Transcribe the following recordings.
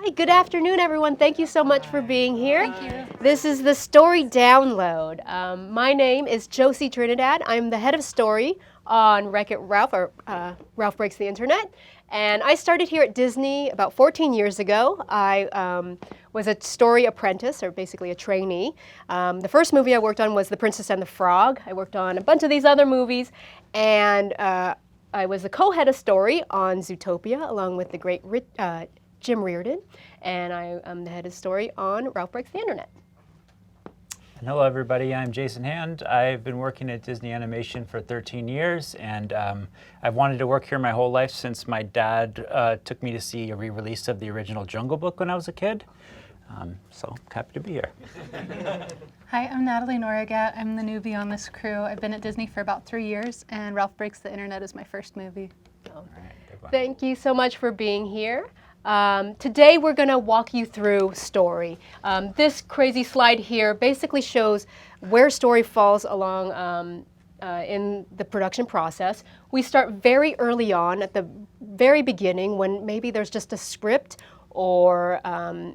Hi, good afternoon, everyone. Thank you so much for being here. Thank you. This is the Story Download. My name is Josie Trinidad. I'm the head of story on Wreck-It Ralph, or Ralph Breaks the Internet. And I started here at Disney about 14 years ago. I was a story apprentice, or basically a trainee. The first movie I worked on was The Princess and the Frog. I worked on a bunch of these other movies, and I was the co-head of story on Zootopia, along with the great Jim Reardon, and I am the head of story on Ralph Breaks the Internet. And hello everybody, I'm Jason Hand. I've been working at Disney Animation for 13 years, and I've wanted to work here my whole life since my dad took me to see a re-release of the original Jungle Book when I was a kid. So happy to be here. Hi, I'm Natalie Nourigat. I'm the newbie on this crew. I've been at Disney for about 3 years, and Ralph Breaks the Internet is my first movie. Oh. Thank you so much for being here. Today we're going to walk you through story. This crazy slide here basically shows where story falls along in the production process. We start very early on at the very beginning when maybe there's just a script or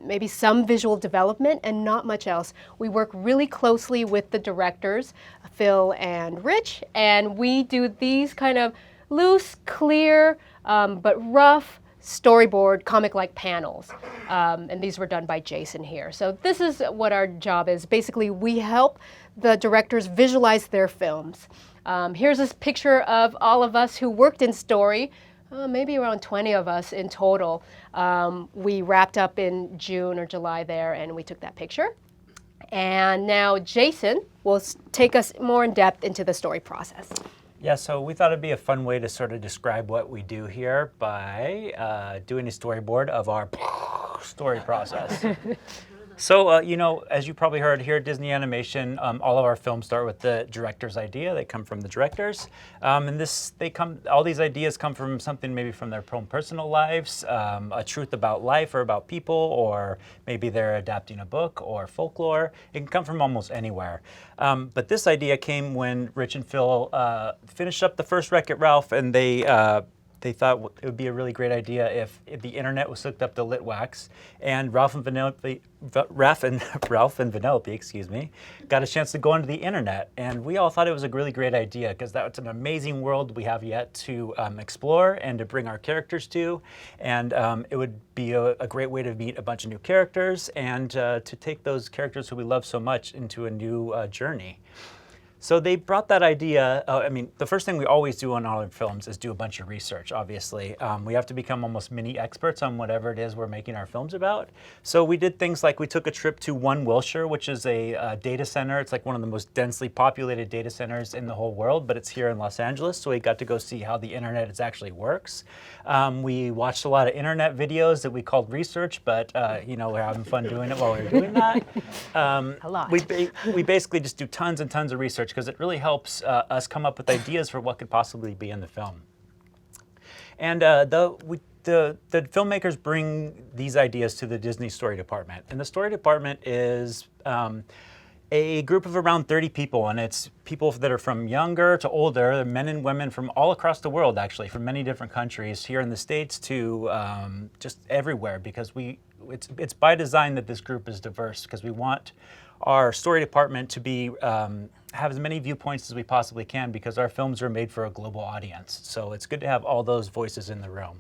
maybe some visual development and not much else. We work really closely with the directors, Phil and Rich, and we do these kind of loose, clear, but rough storyboard, comic-like panels. And these were done by Jason here. So this is what our job is. Basically, we help the directors visualize their films. Here's this picture of all of us who worked in story, maybe around 20 of us in total. We wrapped up in June or July there, and we took that picture. And now Jason will take us more in depth into the story process. Yeah, so we thought it'd be a fun way to sort of describe what we do here by doing a storyboard of our story process. So, you know, as you probably heard here at Disney Animation, all of our films start with the director's idea. They come from the directors. And all these ideas come from something maybe from their own personal lives, a truth about life or about people, or maybe they're adapting a book or folklore. It can come from almost anywhere. But this idea came when Rich and Phil finished up the first Wreck-It Ralph, and they thought it would be a really great idea if the internet was hooked up to Litwax, and Ralph and Vanellope, excuse me, got a chance to go onto the internet. And we all thought it was a really great idea because that's an amazing world we have yet to explore and to bring our characters to. And it would be a great way to meet a bunch of new characters and to take those characters who we love so much into a new journey. So they brought that idea. I mean, the first thing we always do on all our films is do a bunch of research, obviously. We have to become almost mini experts on whatever it is we're making our films about. So we did things like we took a trip to One Wilshire, which is a data center. It's like one of the most densely populated data centers in the whole world, but it's here in Los Angeles. So we got to go see how the internet actually works. We watched a lot of internet videos that we called research, but you know, we're having fun doing it while we're doing that. A lot. We basically just do tons and tons of research because it really helps us come up with ideas for what could possibly be in the film. And the filmmakers bring these ideas to the Disney Story Department. And the Story Department is a group of around 30 people, and it's people that are from younger to older, men and women from all across the world, actually, from many different countries, here in the States to just everywhere, because it's by design that this group is diverse, because we want our story department to be have as many viewpoints as we possibly can, because our films are made for a global audience. So it's good to have all those voices in the room.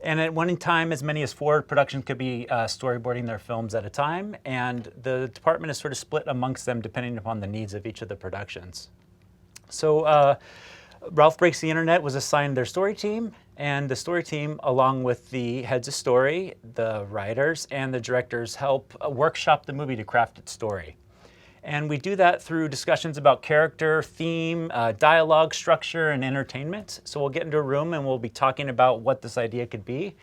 And at one time, as many as 4 productions could be storyboarding their films at a time, and the department is sort of split amongst them depending upon the needs of each of the productions. So Ralph Breaks the Internet was assigned their story team, and the story team, along with the heads of story, the writers, and the directors, help workshop the movie to craft its story. And we do that through discussions about character, theme, dialogue, structure, and entertainment. So we'll get into a room and we'll be talking about what this idea could be.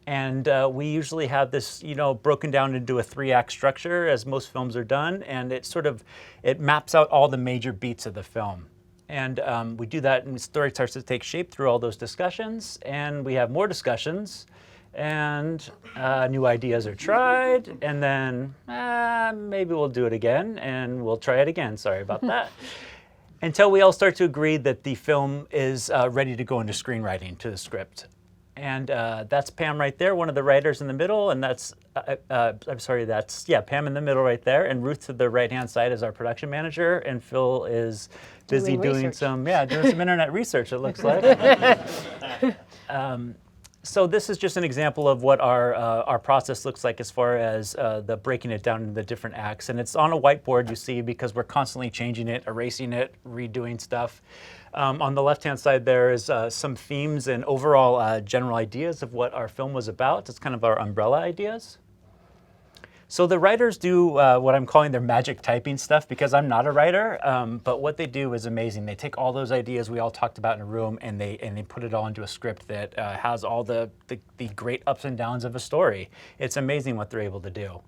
And we usually have this, you know, broken down into a 3-act structure, as most films are done, and it maps out all the major beats of the film. And we do that, and the story starts to take shape through all those discussions, and we have more discussions, and new ideas are tried, and then maybe we'll do it again, and we'll try it again. Sorry about that. Until we all start to agree that the film is ready to go into screenwriting to the script. And that's Pam right there, one of the writers in the middle, and that's, I'm sorry, that's, yeah, Pam in the middle right there, and Ruth to the right-hand side is our production manager, and Phil is busy doing some internet research, it looks like. So this is just an example of what our process looks like as far as the breaking it down into the different acts. And it's on a whiteboard, you see, because we're constantly changing it, erasing it, redoing stuff. On the left-hand side there is some themes and overall general ideas of what our film was about. It's kind of our umbrella ideas. So the writers do what I'm calling their magic typing stuff, because I'm not a writer, but what they do is amazing. They take all those ideas we all talked about in a room and they put it all into a script that has all the great ups and downs of a story. It's amazing what they're able to do.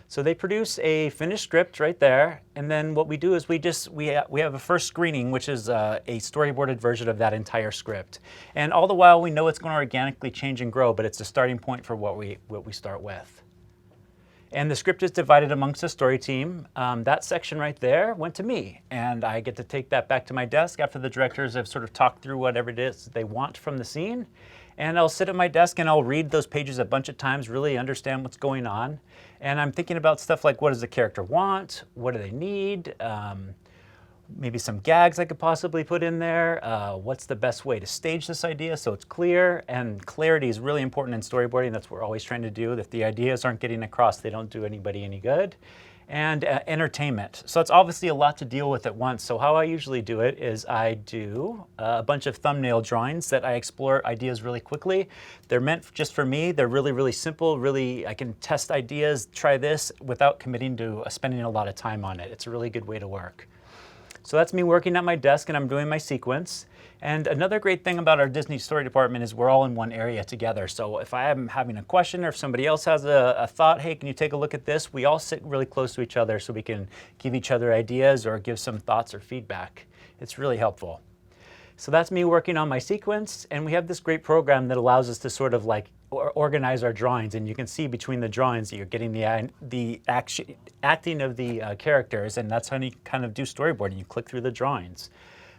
So they produce a finished script right there, and then what we do is we have a first screening, which is a storyboarded version of that entire script. And all the while we know it's going to organically change and grow, but it's a starting point for what we start with. And the script is divided amongst the story team. That section right there went to me, and I get to take that back to my desk after the directors have sort of talked through whatever it is they want from the scene. And I'll sit at my desk and I'll read those pages a bunch of times, really understand what's going on. And I'm thinking about stuff like, what does the character want? What do they need? Maybe some gags I could possibly put in there. What's the best way to stage this idea so it's clear? And clarity is really important in storyboarding. That's what we're always trying to do. If the ideas aren't getting across, they don't do anybody any good. And entertainment. So it's obviously a lot to deal with at once. So how I usually do it is I do a bunch of thumbnail drawings that I explore ideas really quickly. They're meant just for me. They're really, really simple. Really, I can test ideas, try this without committing to spending a lot of time on it. It's a really good way to work. So that's me working at my desk and I'm doing my sequence. And another great thing about our Disney story department is we're all in one area together. So if I am having a question or if somebody else has a thought, hey, can you take a look at this? We all sit really close to each other so we can give each other ideas or give some thoughts or feedback. It's really helpful. So that's me working on my sequence, and we have this great program that allows us to sort of like organize our drawings, and you can see between the drawings that you're getting the acting of the characters, and that's how you kind of do storyboarding. You click through the drawings.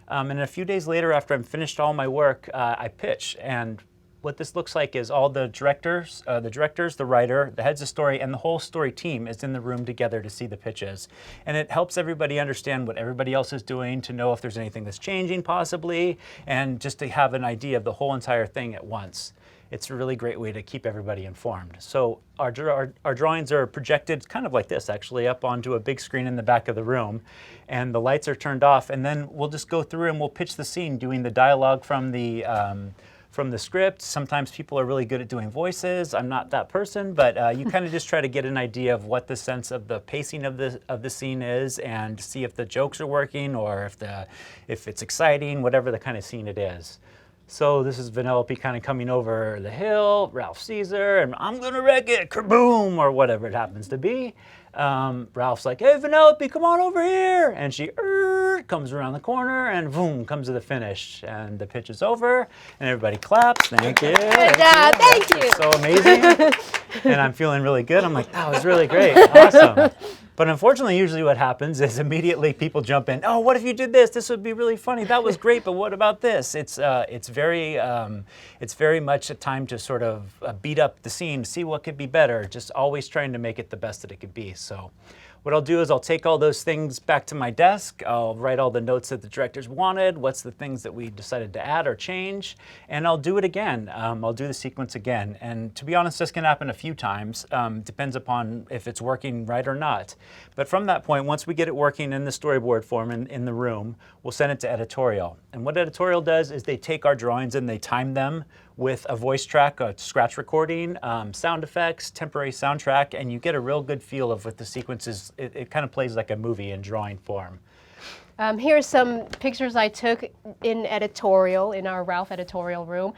And a few days later, after I'm finished all my work, I pitch. And what this looks like is all the directors, the writer, the heads of story, and the whole story team is in the room together to see the pitches. And it helps everybody understand what everybody else is doing, to know if there's anything that's changing possibly, and just to have an idea of the whole entire thing at once. It's a really great way to keep everybody informed. So our drawings are projected kind of like this, actually, up onto a big screen in the back of the room. And the lights are turned off. And then we'll just go through and we'll pitch the scene, doing the dialogue from the script. Sometimes people are really good at doing voices. I'm not that person, but you kind of just try to get an idea of what the sense of the pacing of the scene is, and see if the jokes are working or if it's exciting, whatever the kind of scene it is. So this is Vanellope kind of coming over the hill, Ralph Caesar, and I'm gonna wreck it, kaboom, or whatever it happens to be. Ralph's like, hey, Vanellope, come on over here. And she comes around the corner and boom, comes to the finish. And the pitch is over and everybody claps. Thank you. Good job. Thank you. It's so amazing. And I'm feeling really good. I'm like, that was really great. Awesome. But unfortunately, usually what happens is immediately people jump in. Oh, what if you did this? This would be really funny. That was great, but what about this? It's very much a time to sort of beat up the scene, see what could be better. Just always trying to make it the best that it could be. So what I'll do is I'll take all those things back to my desk. I'll write all the notes that the directors wanted. What's the things that we decided to add or change? And I'll do it again. I'll do the sequence again. And to be honest, this can happen a few times. Depends upon if it's working right or not. But from that point, once we get it working in the storyboard form in the room, we'll send it to Editorial. And what Editorial does is they take our drawings and they time them with a voice track, a scratch recording, sound effects, temporary soundtrack, and you get a real good feel of what the sequence is. It kind of plays like a movie in drawing form. Here are some pictures I took in Editorial, in our Ralph Editorial room.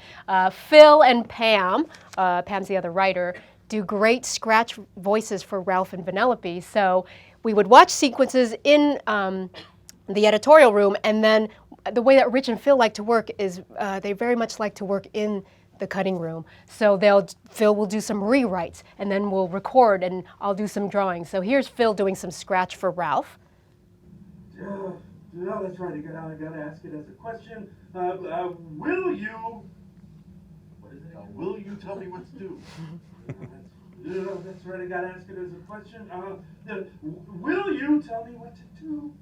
Phil and Pam, Pam's the other writer, do great scratch voices for Ralph and Vanellope. So we would watch sequences in the Editorial room, and then the way that Rich and Phil like to work is they very much like to work in the cutting room. So Phil will do some rewrites, and then we'll record, and I'll do some drawings. So here's Phil doing some scratch for Ralph. No, that's right. I gotta ask it as a question. Will you? What is it again? Will you tell me what to do? That's right, I gotta ask it as a question. Will you tell me what to do?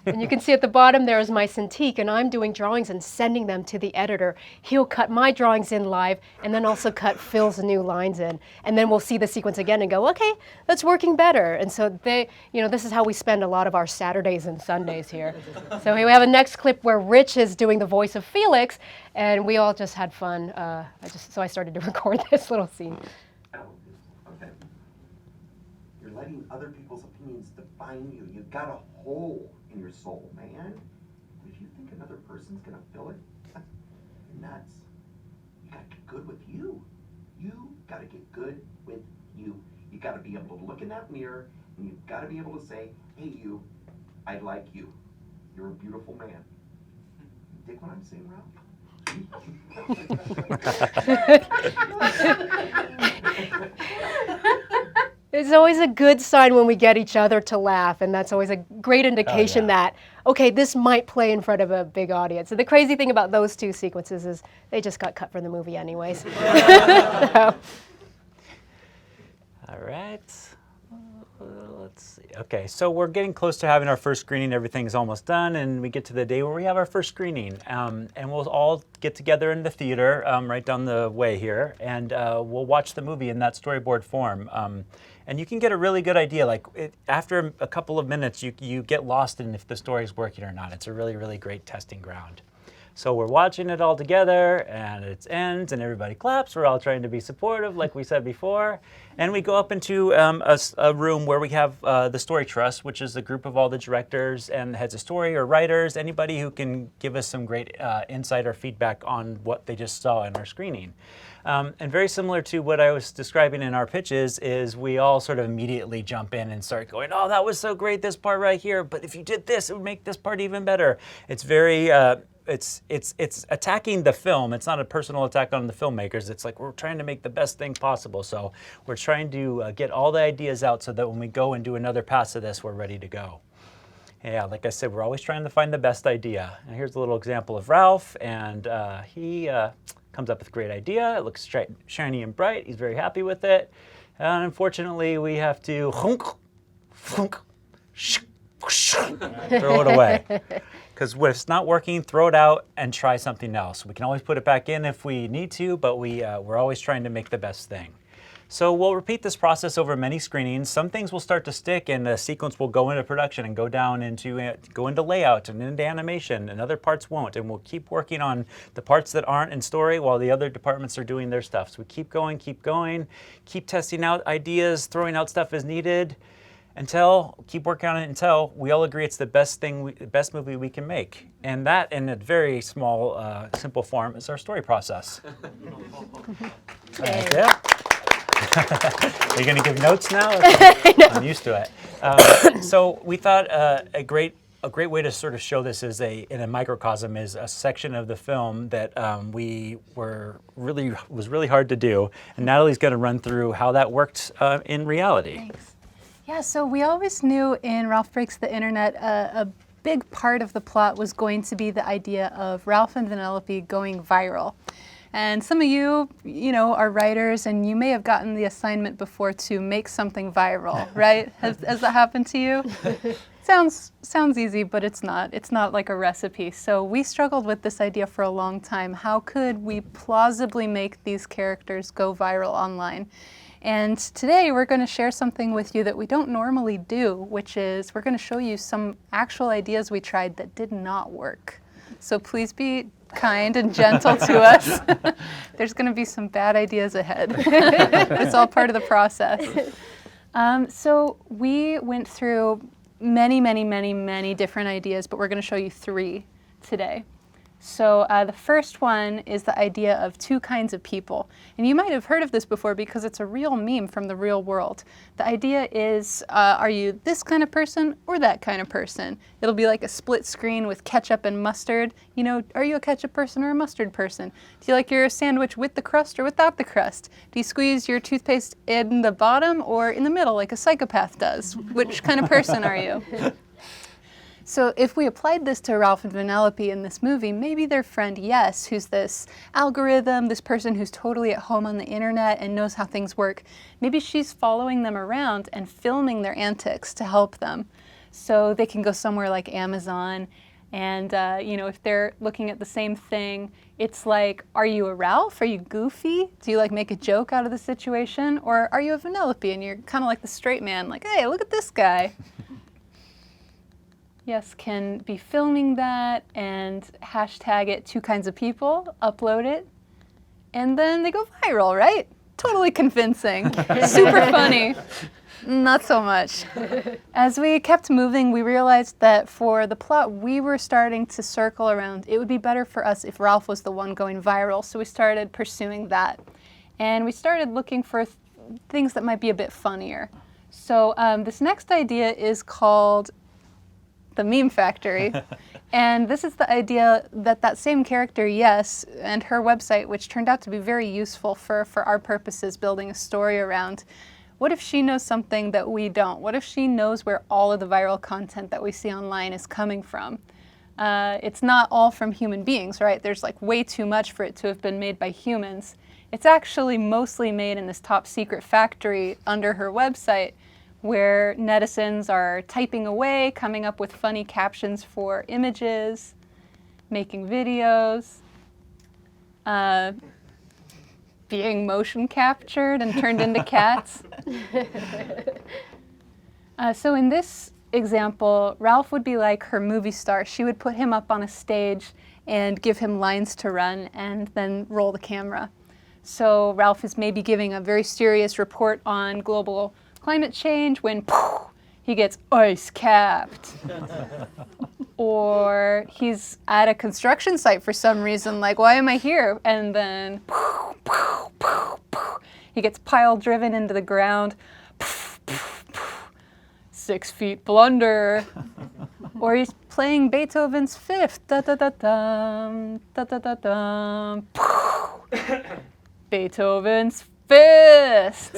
And you can see at the bottom there is my Cintiq, and I'm doing drawings and sending them to the editor. He'll cut my drawings in live and then also cut Phil's new lines in. And then we'll see the sequence again and go, okay, that's working better. And so this is how we spend a lot of our Saturdays and Sundays here. So here we have a next clip where Rich is doing the voice of Felix, and we all just had fun. So I started to record this little scene. Okay. You're letting other people's opinions define you. You've got a hole in your soul, man. If you think another person's gonna fill it, you're nuts. You gotta get good with you. You gotta get good with you. You gotta be able to look in that mirror, and you've gotta be able to say, hey you, I like you. You're a beautiful man. You dig what I'm saying, Ralph? It's always a good sign when we get each other to laugh, and that's always a great indication that, okay, this might play in front of a big audience. And the crazy thing about those two sequences is they just got cut from the movie anyways. So. All right. Let's see. Okay, so we're getting close to having our first screening. Everything's almost done, and we get to the day where we have our first screening. And we'll all get together in the theater right down the way here, and we'll watch the movie in that storyboard form. And you can get a really good idea. After a couple of minutes, you get lost in if the story's working or not. It's a really, really great testing ground. So we're watching it all together, and it ends, and everybody claps. We're all trying to be supportive, like we said before. And we go up into a room where we have the Story Trust, which is a group of all the directors and heads of story or writers, anybody who can give us some great insight or feedback on what they just saw in our screening. And very similar to what I was describing in our pitches is we all sort of immediately jump in and start going, oh, that was so great, this part right here, but if you did this, it would make this part even better. It's very... It's attacking the film. It's not a personal attack on the filmmakers. It's like we're trying to make the best thing possible. So we're trying to get all the ideas out so that when we go and do another pass of this, we're ready to go. Yeah, like I said, we're always trying to find the best idea. And here's a little example of Ralph, and he comes up with a great idea. It looks shiny and bright. He's very happy with it. And unfortunately, we have to throw it away. Because if it's not working, throw it out and try something else. We can always put it back in if we need to, but we're always trying to make the best thing. So we'll repeat this process over many screenings. Some things will start to stick, and the sequence will go into production and go into layout and into animation, and other parts won't. And we'll keep working on the parts that aren't in story while the other departments are doing their stuff. So we keep going, keep testing out ideas, throwing out stuff as needed. Keep working on it until we all agree it's the best movie we can make. And that, in a very small, simple form, is our story process. That's it. Are you going to give notes now? I'm used to it. So we thought a great way to sort of show this is in a microcosm is a section of the film that was really hard to do. And Natalie's going to run through how that worked in reality. Thanks. Yeah, so we always knew in Ralph Breaks the Internet a big part of the plot was going to be the idea of Ralph and Vanellope going viral. And some of you are writers, and you may have gotten the assignment before to make something viral, right? Has that happened to you? Sounds easy, but it's not. It's not like a recipe. So we struggled with this idea for a long time. How could we plausibly make these characters go viral online? And today we're going to share something with you that we don't normally do, which is we're going to show you some actual ideas we tried that did not work. So please be kind and gentle to us. There's going to be some bad ideas ahead. It's all part of the process. So we went through many different ideas, but we're going to show you 3 today. So the first one is the idea of 2 kinds of people. And you might have heard of this before because it's a real meme from the real world. The idea is, are you this kind of person or that kind of person? It'll be like a split screen with ketchup and mustard. Are you a ketchup person or a mustard person? Do you like your sandwich with the crust or without the crust? Do you squeeze your toothpaste in the bottom or in the middle like a psychopath does? Which kind of person are you? So if we applied this to Ralph and Vanellope in this movie, maybe their friend Yes, who's this algorithm, this person who's totally at home on the internet and knows how things work, maybe she's following them around and filming their antics to help them. So they can go somewhere like Amazon and, you know, if they're looking at the same thing, it's like, are you a Ralph? Are you goofy? Do you like make a joke out of the situation? Or are you a Vanellope and you're kind of like the straight man, like, hey, look at this guy. Yes, can be filming that and hashtag it 2 kinds of people, upload it, and then they go viral, right? Totally convincing, super funny. Not so much. As we kept moving, we realized that for the plot we were starting to circle around, it would be better for us if Ralph was the one going viral, so we started pursuing that. And we started looking for things that might be a bit funnier. So this next idea is called the Meme Factory. And this is the idea that that same character, Yes, and her website, which turned out to be very useful for our purposes, building a story around. What if she knows something that we don't? What if she knows where all of the viral content that we see online is coming from? It's not all from human beings, right? There's like way too much for it to have been made by humans. It's actually mostly made in this top secret factory under her website where netizens are typing away, coming up with funny captions for images, making videos, being motion captured and turned into cats. So in this example, Ralph would be like her movie star. She would put him up on a stage and give him lines to run and then roll the camera. So Ralph is maybe giving a very serious report on global climate change when poof, he gets ice capped. Or he's at a construction site for some reason, like, why am I here? And then poof, poof, poof, poof, he gets pile driven into the ground. Poof, poof, poof, 6 feet blunder. Or he's playing Beethoven's Fifth. Da da da dum, da da da dum. Poof. Beethoven's Fist.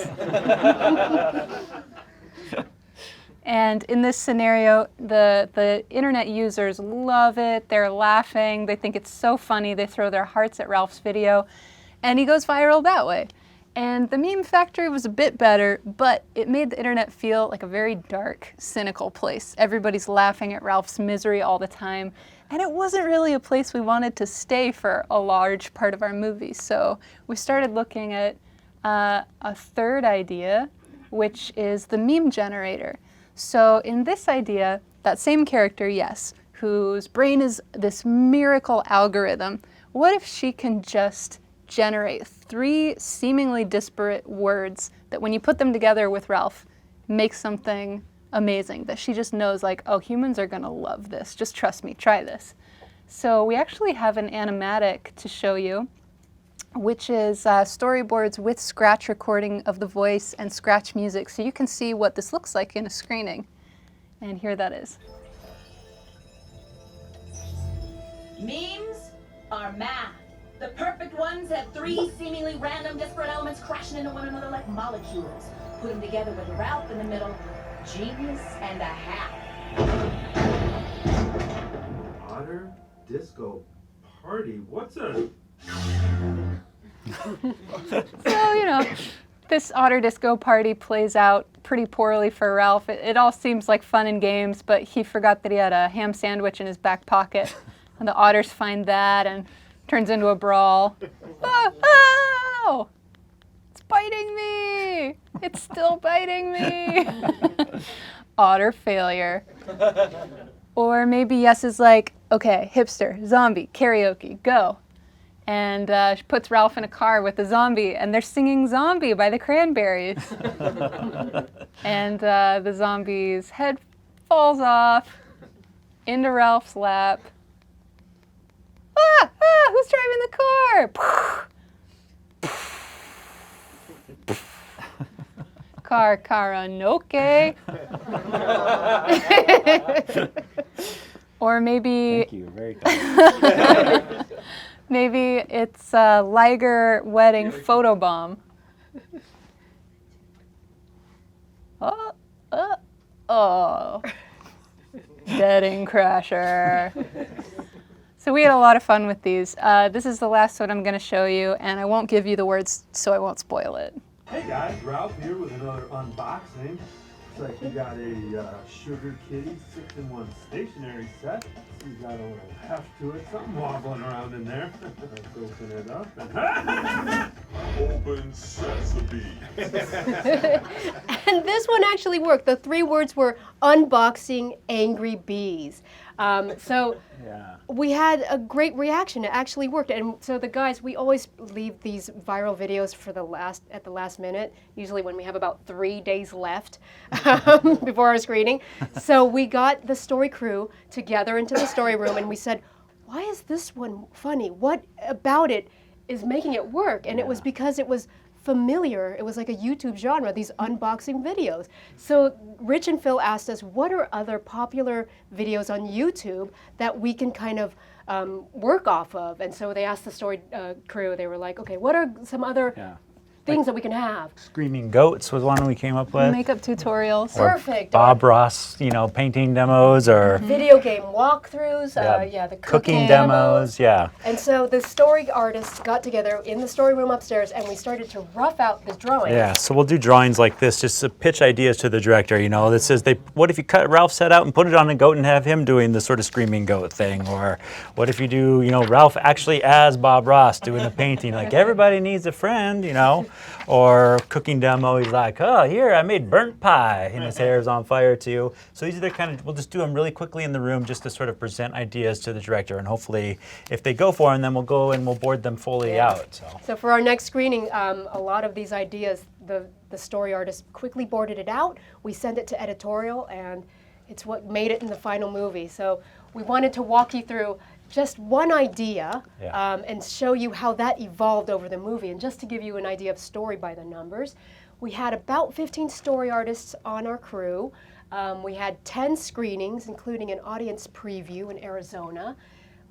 And in this scenario, the internet users love it. They're laughing. They think it's so funny. They throw their hearts at Ralph's video, and he goes viral that way. And the Meme Factory was a bit better, but it made the internet feel like a very dark, cynical place. Everybody's laughing at Ralph's misery all the time, and it wasn't really a place we wanted to stay for a large part of our movie. So we started looking at a third idea, which is the meme generator. So in this idea, that same character, Yes, whose brain is this miracle algorithm, what if she can just generate 3 seemingly disparate words that when you put them together with Ralph, make something amazing, that she just knows like, oh, humans are gonna love this, just trust me, try this. So we actually have an animatic to show you, which is storyboards with scratch recording of the voice and scratch music, so you can see what this looks like in a screening. And here that is. Memes are math. The perfect ones have 3 seemingly random disparate elements crashing into one another like molecules. Put them together with Ralph in the middle. Genius and a half. Otter disco party? What's a... So, you know, this otter disco party plays out pretty poorly for Ralph. It all seems like fun and games, but he forgot that he had a ham sandwich in his back pocket. And the otters find that and turns into a brawl. Oh! It's biting me! It's still biting me! Otter failure. Or maybe Yes is like, okay, hipster, zombie, karaoke, go. And she puts Ralph in a car with a zombie, and they're singing Zombie by the Cranberries. And the zombie's head falls off into Ralph's lap. Who's driving the car? Karaoke. Or maybe... Thank you, very kind. Maybe it's a Liger wedding photobomb. Oh. Shedding Crasher. So we had a lot of fun with these. This is the last one I'm going to show you, and I won't give you the words so I won't spoil it. Hey guys, Ralph here with another unboxing. Looks like you got a Sugar Kitty 6-in-1 stationery set. You got a little heft to it, something wobbling around in there. Let's open it up and open sesame. And this one actually worked. The 3 words were unboxing angry bees. So Yeah. we had a great reaction. It actually worked. And so the guys, we always leave these viral videos for at the last minute, usually when we have about 3 days left before our screening. So we got the story crew together into the story room and we said, why is this one funny? What about it is making it work? And it was because it was familiar. It was like a YouTube genre, these unboxing videos. So Rich and Phil asked us, what are other popular videos on YouTube that we can kind of work off of? And so they asked the story crew, they were like, okay, what are some other things that we can have? Screaming Goats was one we came up with. Makeup tutorials. Or Perfect. Bob Ross, painting demos or Video game walkthroughs, the cooking demos, yeah. And so the story artists got together in the story room upstairs and we started to rough out this drawing. Yeah, so we'll do drawings like this just to pitch ideas to the director, that says, what if you cut Ralph's head out and put it on a goat and have him doing the sort of screaming goat thing? Or what if you do, Ralph actually as Bob Ross doing a painting, like everybody needs a friend, Or cooking demo, he's like, oh, here, I made burnt pie, and his hair is on fire too. So these are the we'll just do them really quickly in the room just to sort of present ideas to the director, and hopefully if they go for them, then we'll go and we'll board them fully out. So for our next screening, a lot of these ideas, the story artist quickly boarded it out. We sent it to Editorial, and it's what made it in the final movie. So we wanted to walk you through just one idea and show you how that evolved over the movie. And just to give you an idea of story by the numbers, we had about 15 story artists on our crew. We had 10 screenings, including an audience preview in Arizona.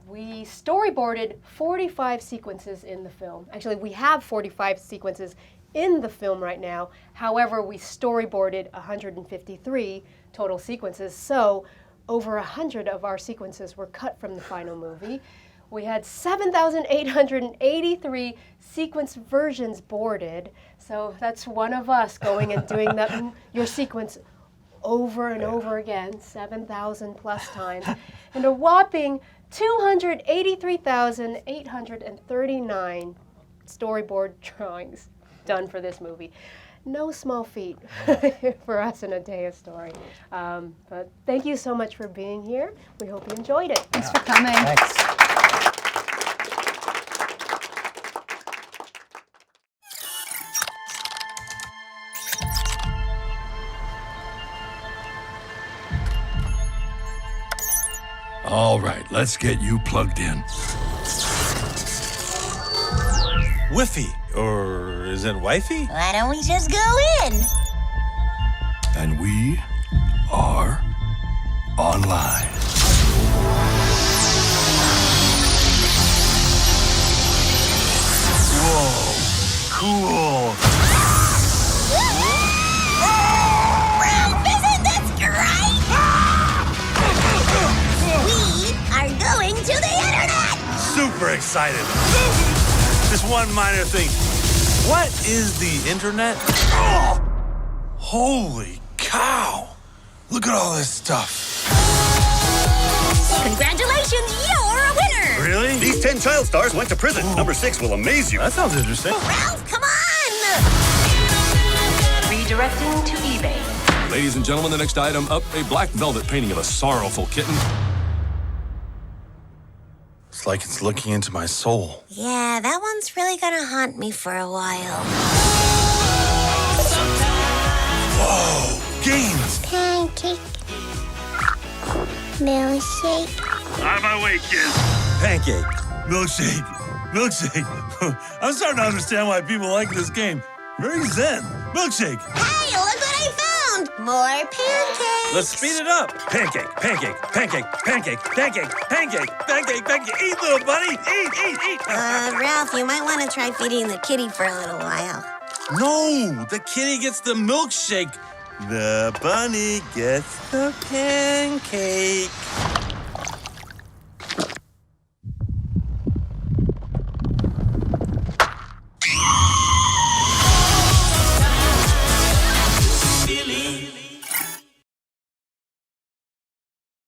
We storyboarded 45 sequences in the film. Actually, we have 45 sequences in the film right now. However, we storyboarded 153 total sequences. So over 100 of our sequences were cut from the final movie. We had 7,883 sequence versions boarded. So that's one of us going and doing your sequence over and over again, 7,000 plus times. And a whopping 283,839 storyboard drawings done for this movie. No small feat for us in a day of story. But thank you so much for being here. We hope you enjoyed it. Thanks for coming. Thanks. All right, let's get you plugged in. Whiffy, or is it wifey? Why don't we just go in? And we are online. Whoa, cool. Ralph, isn't this great? We are going to the internet! Super excited. Just one minor thing. What is the internet? Oh, holy cow. Look at all this stuff. Congratulations, you're a winner! Really? These 10 child stars went to prison. Number 6 will amaze you. That sounds interesting. Ralph, come on! Redirecting to eBay. Ladies and gentlemen, the next item up, a black velvet painting of a sorrowful kitten. It's like it's looking into my soul. Yeah, that one's really gonna haunt me for a while. Whoa, games. Pancake. Milkshake. Out of my way, kids. Pancake. Milkshake. Milkshake. I'm starting to understand why people like this game. Very zen. Milkshake. Hey, look what I found! More pancakes! Let's speed it up. Pancake, pancake, pancake, pancake, pancake, pancake, pancake, pancake. Eat, little buddy. Eat. Ralph, you might want to try feeding the kitty for a little while. No, the kitty gets the milkshake. The bunny gets the pancake.